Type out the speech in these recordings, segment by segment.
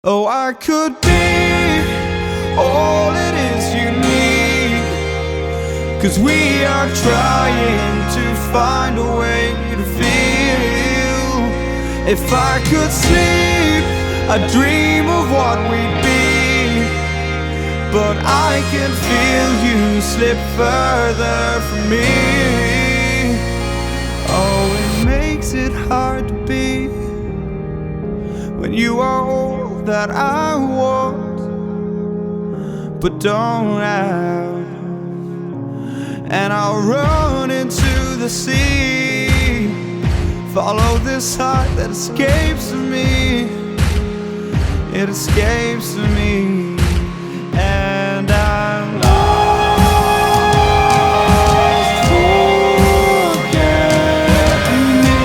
Oh, I could be all it is you need, 'cause we are trying to find a way to feel. If I could sleep, I'd dream of what we'd be, but I can feel you slip further from me. Oh, it makes it hard to be when you are all that I want but don't have. And I'll run into the sea, follow this heart that escapes me. It escapes me, and I'm lost. Forget me,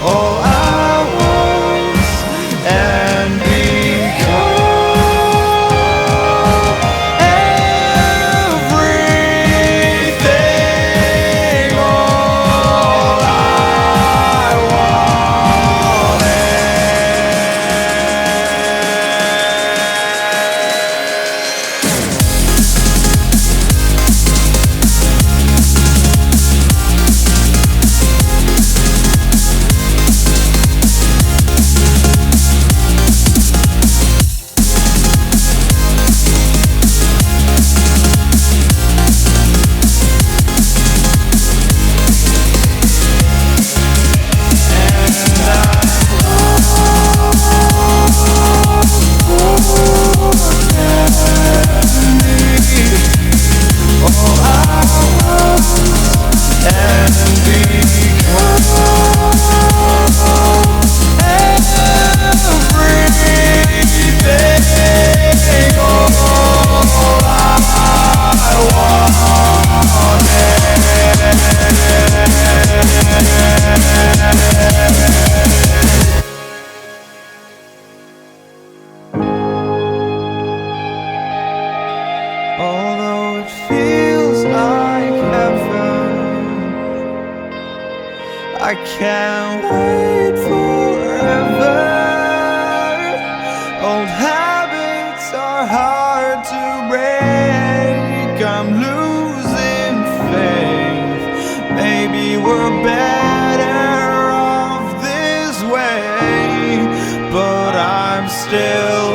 all I was and become everything. All I although it feels like heaven, I can't wait forever. Old habits are hard to break. I'm losing faith. Maybe we're better off this way, but I'm still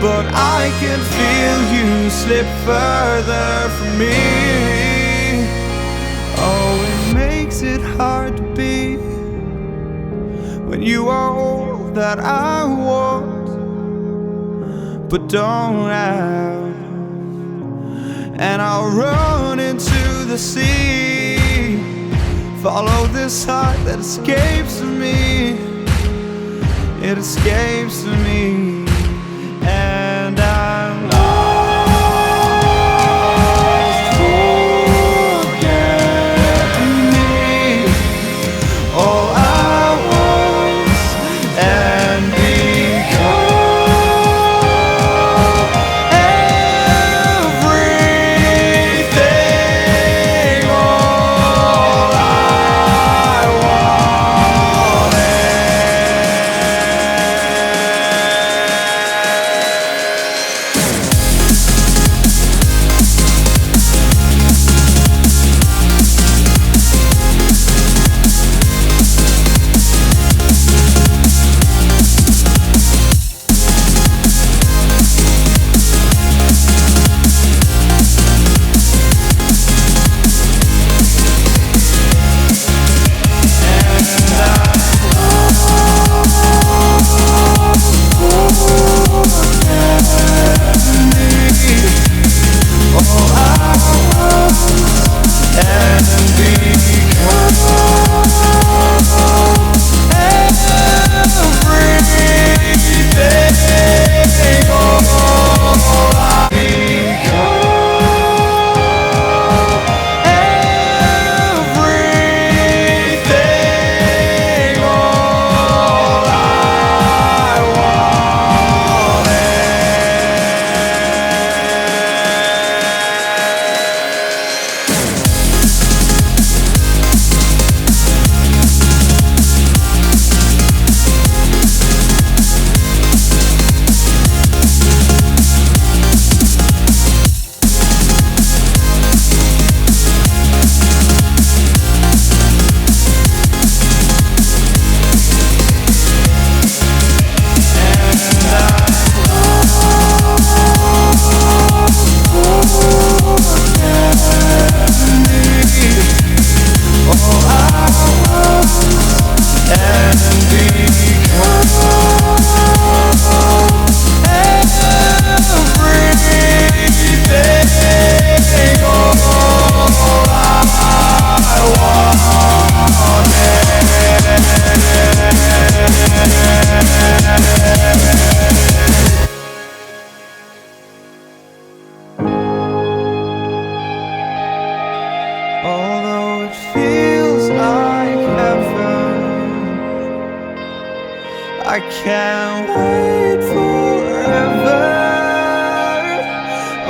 but I can feel you slip further from me. Oh, it makes it hard to be when you are all that I want but don't have. And I'll run into the sea, follow this heart that escapes me. it escapes me, and I'm lost. Forget me, all I was and become everything, all I although it feels like heaven, I can't wait forever.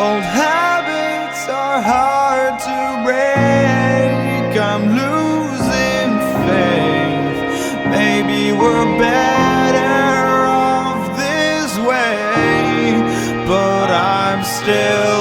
Old habits are hard to break. I'm losing faith. Maybe we're better off this way, but I'm still